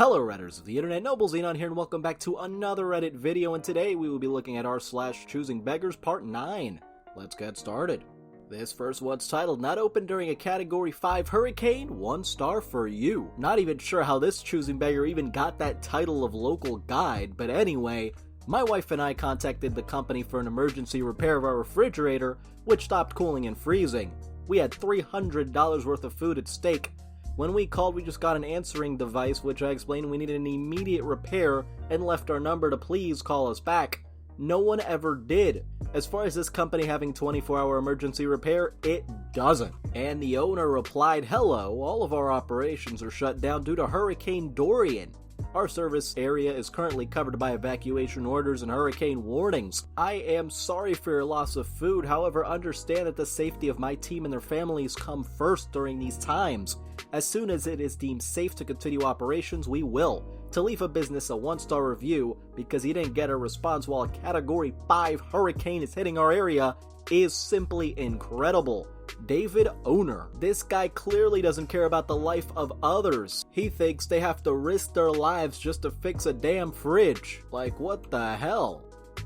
Hello Redders of the internet, Noble Xenon here, and welcome back to another Reddit video, and today we will be looking at r/ChoosingBeggars Part 9. Let's get started. This first one's titled, Not Open During a Category 5 Hurricane, 1 star for you. Not even sure how this choosing beggar even got that title of local guide, but anyway, my wife and I contacted the company for an emergency repair of our refrigerator, which stopped cooling and freezing. We had $300 worth of food at stake. When we called, we just got an answering device, which I explained we needed an immediate repair and left our number to please call us back. No one ever did. As far as this company having 24-hour emergency repair, it doesn't. And the owner replied, hello, all of our operations are shut down due to Hurricane Dorian. Our service area is currently covered by evacuation orders and hurricane warnings. I am sorry for your loss of food, however, understand that the safety of my team and their families come first during these times. As soon as it is deemed safe to continue operations, we will. To leave a business a 1-star review because he didn't get a response while a Category 5 hurricane is hitting our area is simply incredible. David Owner. This guy clearly doesn't care about the life of others. He thinks they have to risk their lives just to fix a damn fridge. Like, what the hell?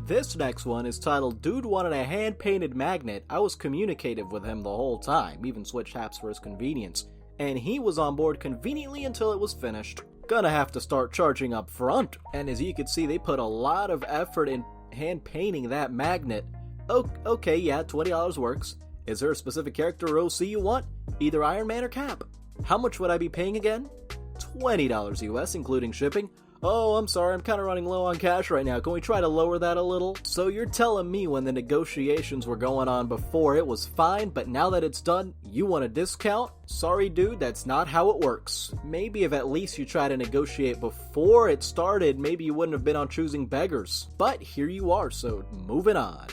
This next one is titled, Dude Wanted a Hand-Painted Magnet. I was communicative with him the whole time, even switched apps for his convenience. And he was on board conveniently until it was finished. Gonna have to start charging up front. And as you can see, they put a lot of effort in hand-painting that magnet. Okay, yeah, $20 works. Is there a specific character or OC you want? Either Iron Man or Cap. How much would I be paying again? $20 US, including shipping. Oh, I'm sorry, I'm kind of running low on cash right now. Can we try to lower that a little? So you're telling me when the negotiations were going on before it was fine, but now that it's done, you want a discount? Sorry dude, that's not how it works. Maybe if at least you tried to negotiate before it started, maybe you wouldn't have been on Choosing Beggars. But here you are, so moving on.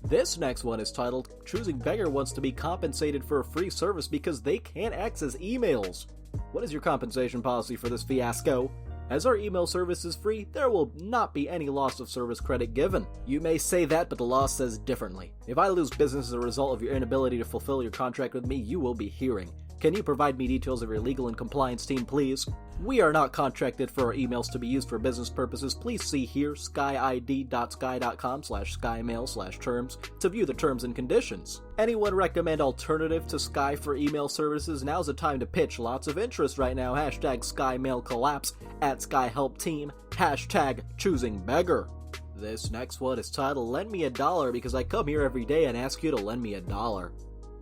This next one is titled, Choosing Beggar wants to be compensated for a free service because they can't access emails. What is your compensation policy for this fiasco? As our email service is free, there will not be any loss of service credit given. You may say that, but the law says differently. If I lose business as a result of your inability to fulfill your contract with me, you will be hearing. Can you provide me details of your legal and compliance team, please? We are not contracted for our emails to be used for business purposes. Please see here skyid.sky.com/skymail/terms to view the terms and conditions. Anyone recommend alternative to Sky for email services? Now's the time to pitch. Lots of interest right now. Hashtag SkyMail collapse at SkyHelpTeam. Hashtag ChoosingBeggar. This next one is titled, Lend Me $1 because I come here every day and ask you to lend me $1.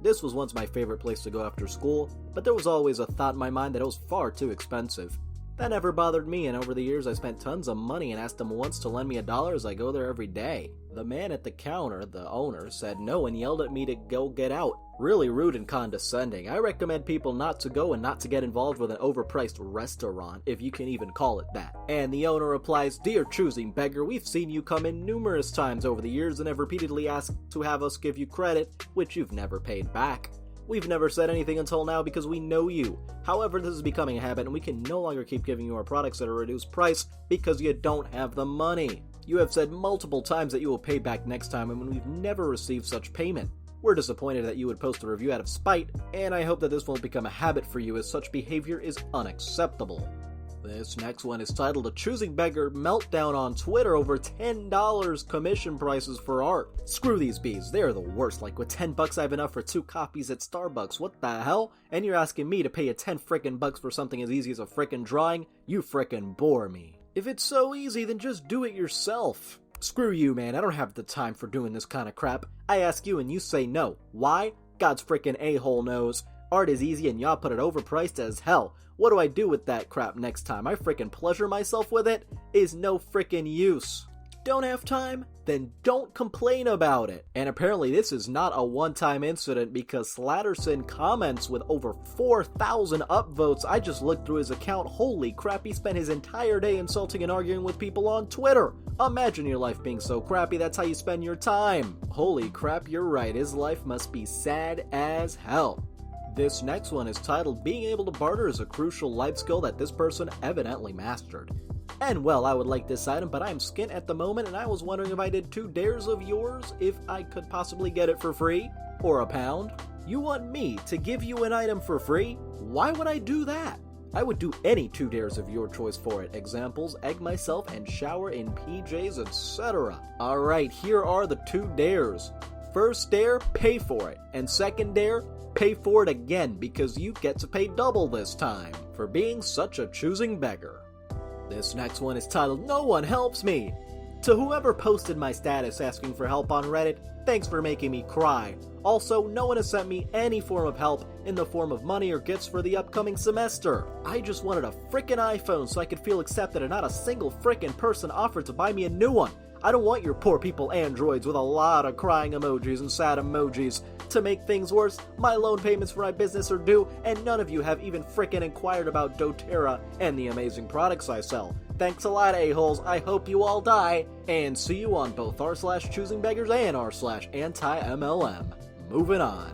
This was once my favorite place to go after school, but there was always a thought in my mind that it was far too expensive. That never bothered me, and over the years I spent tons of money and asked him once to lend me $1 as I go there every day. The man at the counter, the owner, said no and yelled at me to go get out. Really rude and condescending. I recommend people not to go and not to get involved with an overpriced restaurant, if you can even call it that. And the owner replies, Dear Choosing Beggar, we've seen you come in numerous times over the years and have repeatedly asked to have us give you credit, which you've never paid back. We've never said anything until now because we know you. However, this is becoming a habit and we can no longer keep giving you our products at a reduced price because you don't have the money. You have said multiple times that you will pay back next time and we've never received such payment. We're disappointed that you would post a review out of spite, and I hope that this won't become a habit for you as such behavior is unacceptable. This next one is titled, A Choosing Beggar Meltdown on Twitter over $10 commission prices for art. Screw these bees, they're the worst. Like with $10 I have enough for 2 copies at Starbucks, what the hell? And you're asking me to pay you 10 frickin' bucks for something as easy as a frickin' drawing? You frickin' bore me. If it's so easy, then just do it yourself. Screw you, man, I don't have the time for doing this kind of crap. I ask you and you say no. Why? God's frickin' a-hole knows. Art is easy and y'all put it overpriced as hell. What do I do with that crap next time? I frickin' pleasure myself with it? Is no frickin' use. Don't have time? Then don't complain about it. And apparently this is not a one-time incident because Slatterson comments with over 4,000 upvotes. I just looked through his account. Holy crap, he spent his entire day insulting and arguing with people on Twitter. Imagine your life being so crappy, that's how you spend your time. Holy crap, you're right, his life must be sad as hell. This next one is titled, Being Able to Barter is a Crucial Life Skill that this person evidently mastered. And well, I would like this item, but I'm skint at the moment, and I was wondering if I did 2 dares of yours, if I could possibly get it for free, or £1. You want me to give you an item for free? Why would I do that? I would do any 2 dares of your choice for it. Examples, egg myself and shower in PJs, etc. Alright, here are the 2 dares. First dare, pay for it. And second dare, pay for it again, because you get to pay double this time for being such a choosing beggar. This next one is titled, No One Helps Me. To whoever posted my status asking for help on Reddit, thanks for making me cry. Also, no one has sent me any form of help in the form of money or gifts for the upcoming semester. I just wanted a frickin' iPhone so I could feel accepted, and not a single frickin' person offered to buy me a new one. I don't want your poor people androids with a lot of crying emojis and sad emojis. To make things worse, my loan payments for my business are due, and none of you have even frickin' inquired about doTERRA and the amazing products I sell. Thanks a lot, a-holes. I hope you all die, and see you on both r/ChoosingBeggars and r/anti-MLM. Moving on.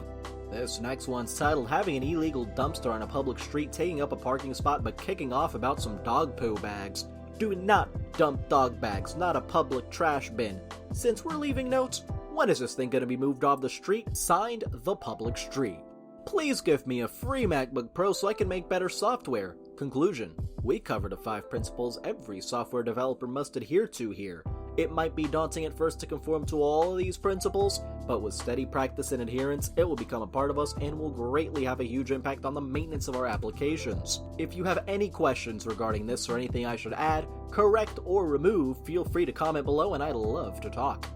This next one's titled, Having an illegal dumpster on a public street, taking up a parking spot but kicking off about some dog poo bags. Do not dump dog bags, not a public trash bin. Since we're leaving notes, when is this thing going to be moved off the street? Signed, The Public Street. Please give me a free MacBook Pro so I can make better software. Conclusion. We covered the 5 principles every software developer must adhere to here. It might be daunting at first to conform to all of these principles, but with steady practice and adherence, it will become a part of us and will greatly have a huge impact on the maintenance of our applications. If you have any questions regarding this or anything I should add, correct, or remove, feel free to comment below and I'd love to talk.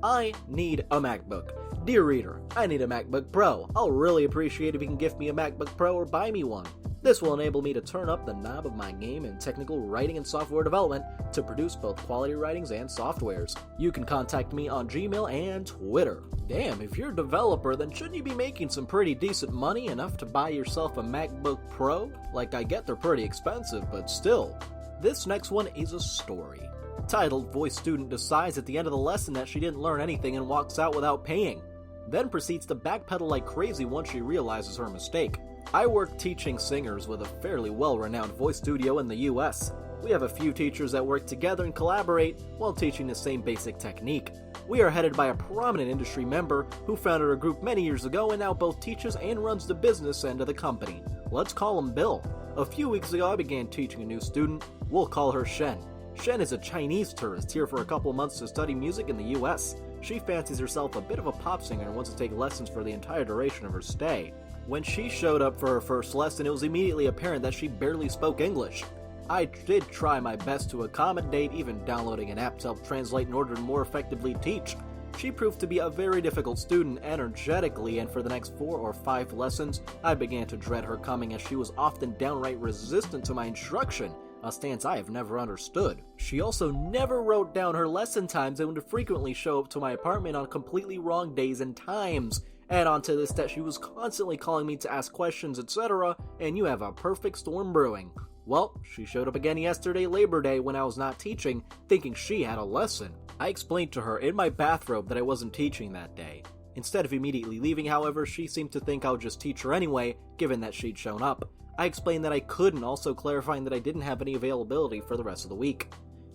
I need a MacBook. Dear reader, I need a MacBook Pro. I'll really appreciate if you can gift me a MacBook Pro or buy me one. This will enable me to turn up the knob of my game in technical writing and software development to produce both quality writings and softwares. You can contact me on Gmail and Twitter. Damn, if you're a developer, then shouldn't you be making some pretty decent money, enough to buy yourself a MacBook Pro? Like, I get they're pretty expensive, but still. This next one is a story. Titled, Voice Student Decides at the end of the lesson that she didn't learn anything and walks out without paying. Then proceeds to backpedal like crazy once she realizes her mistake. I work teaching singers with a fairly well-renowned voice studio in the US. We have a few teachers that work together and collaborate while teaching the same basic technique. We are headed by a prominent industry member who founded a group many years ago and now both teaches and runs the business end of the company. Let's call him Bill. A few weeks ago I began teaching a new student. We'll call her Shen. Shen is a Chinese tourist here for a couple months to study music in the US. She fancies herself a bit of a pop singer and wants to take lessons for the entire duration of her stay. When she showed up for her first lesson, it was immediately apparent that she barely spoke English. I did try my best to accommodate, even downloading an app to help translate in order to more effectively teach. She proved to be a very difficult student energetically, and for the next 4 or 5 lessons, I began to dread her coming as she was often downright resistant to my instruction, a stance I have never understood. She also never wrote down her lesson times and would frequently show up to my apartment on completely wrong days and times. Add on to this that she was constantly calling me to ask questions, etc., and you have a perfect storm brewing. Well, she showed up again yesterday, Labor Day, when I was not teaching, thinking she had a lesson. I explained to her in my bathrobe that I wasn't teaching that day. Instead of immediately leaving, however, she seemed to think I would just teach her anyway, given that she'd shown up. I explained that I couldn't, also clarifying that I didn't have any availability for the rest of the week.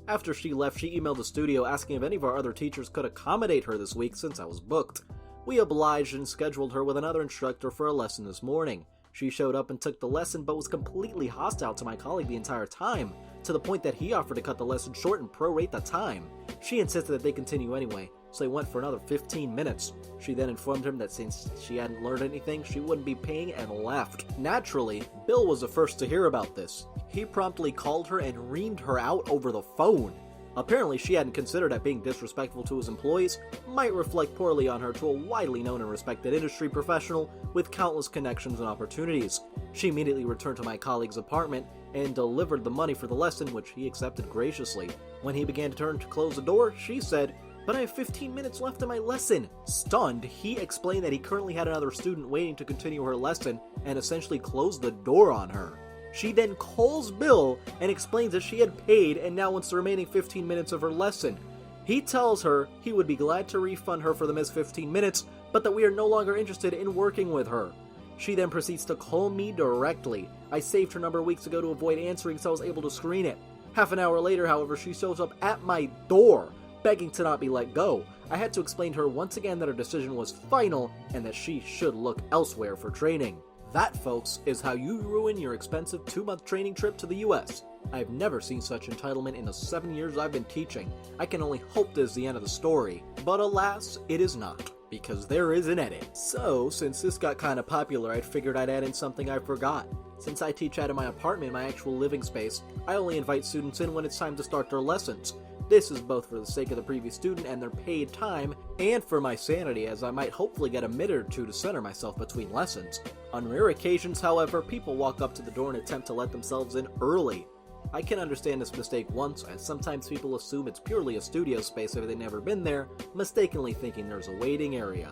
After she left, she emailed the studio asking if any of our other teachers could accommodate her this week since I was booked. We obliged and scheduled her with another instructor for a lesson this morning. She showed up and took the lesson, but was completely hostile to my colleague the entire time, to the point that he offered to cut the lesson short and prorate the time. She insisted that they continue anyway, so they went for another 15 minutes. She then informed him that since she hadn't learned anything, she wouldn't be paying and left. Naturally, Bill was the first to hear about this. He promptly called her and reamed her out over the phone. Apparently, she hadn't considered that being disrespectful to his employees might reflect poorly on her to a widely known and respected industry professional with countless connections and opportunities. She immediately returned to my colleague's apartment and delivered the money for the lesson, which he accepted graciously. When he began to turn to close the door, she said, "But I have 15 minutes left in my lesson." Stunned, he explained that he currently had another student waiting to continue her lesson and essentially closed the door on her. She then calls Bill and explains that she had paid and now wants the remaining 15 minutes of her lesson. He tells her he would be glad to refund her for the missed 15 minutes, but that we are no longer interested in working with her. She then proceeds to call me directly. I saved her number weeks ago to avoid answering, so I was able to screen it. Half an hour later, however, she shows up at my door, begging to not be let go. I had to explain to her once again that her decision was final and that she should look elsewhere for training. That, folks, is how you ruin your expensive 2-month training trip to the US. I've never seen such entitlement in the 7 years I've been teaching. I can only hope this is the end of the story. But alas, it is not, because there is an edit. So, since this got kinda popular, I figured I'd add in something I forgot. Since I teach out of my apartment, my actual living space, I only invite students in when it's time to start their lessons. This is both for the sake of the previous student and their paid time, and for my sanity, as I might hopefully get a minute or two to center myself between lessons. On rare occasions, however, people walk up to the door and attempt to let themselves in early. I can understand this mistake once, as sometimes people assume it's purely a studio space if they've never been there, mistakenly thinking there's a waiting area.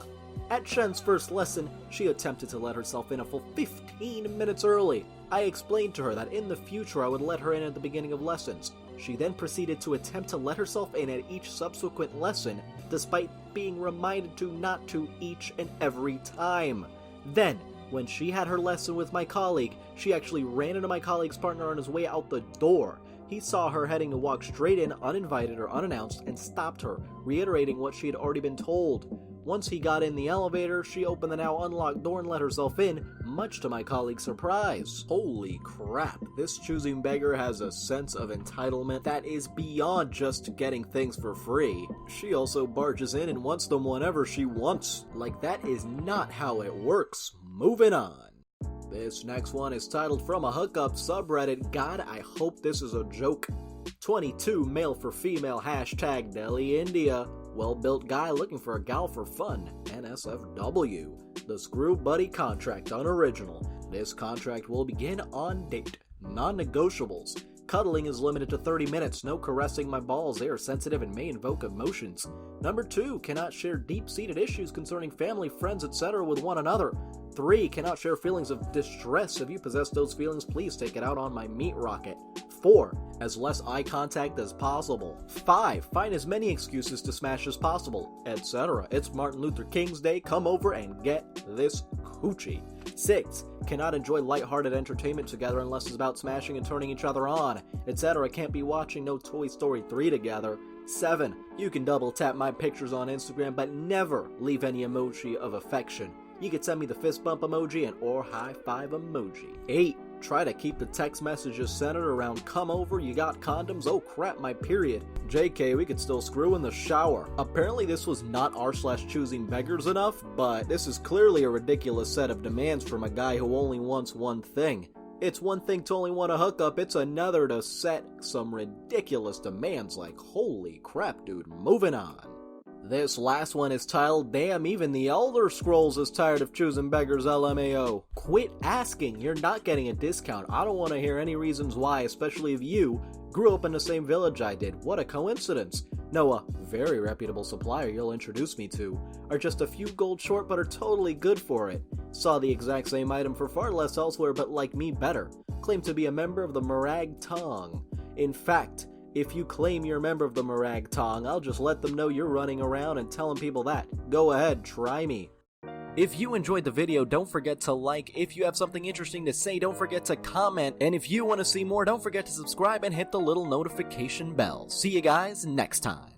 At Shen's first lesson, she attempted to let herself in a full 15 minutes early. I explained to her that in the future I would let her in at the beginning of lessons. She then proceeded to attempt to let herself in at each subsequent lesson, despite being reminded to not to each and every time. Then, when she had her lesson with my colleague, she actually ran into my colleague's partner on his way out the door. He saw her heading to walk straight in, uninvited or unannounced, and stopped her, reiterating what she had already been told. Once he got in the elevator, she opened the now unlocked door and let herself in, much to my colleague's surprise. Holy crap, this choosing beggar has a sense of entitlement that is beyond just getting things for free. She also barges in and wants them whenever she wants. Like, that is not how it works. Moving on. This next one is titled From a Hookup subreddit. God, I hope this is a joke. 22 male for female hashtag Delhi India. Well-built guy looking for a gal for fun. NSFW. The Screw Buddy contract unoriginal. This contract will begin on date. Non-negotiables. Cuddling is limited to 30 minutes. No caressing my balls. They are sensitive and may invoke emotions. Number 2. Cannot share deep-seated issues concerning family, friends, etc. with one another. 3. Cannot share feelings of distress. If you possess those feelings, please take it out on my meat rocket. 4. As less eye contact as possible. 5. Find as many excuses to smash as possible, etc. It's Martin Luther King's Day. Come over and get this coochie. 6. Cannot enjoy lighthearted entertainment together unless it's about smashing and turning each other on, etc. Can't be watching no Toy Story 3 together. 7. You can double tap my pictures on Instagram, but never leave any emoji of affection. You can send me the fist bump emoji and or high five emoji. 8. Try to keep the text messages centered around come over, you got condoms, oh crap, my period. JK, we could still screw in the shower. Apparently this was not r/choosingbeggars enough, but this is clearly a ridiculous set of demands from a guy who only wants one thing. It's one thing to only want a hookup, it's another to set some ridiculous demands like holy crap dude, moving on. This last one is titled, Damn, even the Elder Scrolls is tired of choosing beggars LMAO. Quit asking, you're not getting a discount. I don't want to hear any reasons why, especially if you grew up in the same village I did. What a coincidence. No, a very reputable supplier you'll introduce me to are just a few gold short but are totally good for it. Saw the exact same item for far less elsewhere but like me better. Claim to be a member of the Morag Tong. In fact, if you claim you're a member of the Morag Tong, I'll just let them know you're running around and telling people that. Go ahead, try me. If you enjoyed the video, don't forget to like. If you have something interesting to say, don't forget to comment. And if you want to see more, don't forget to subscribe and hit the little notification bell. See you guys next time.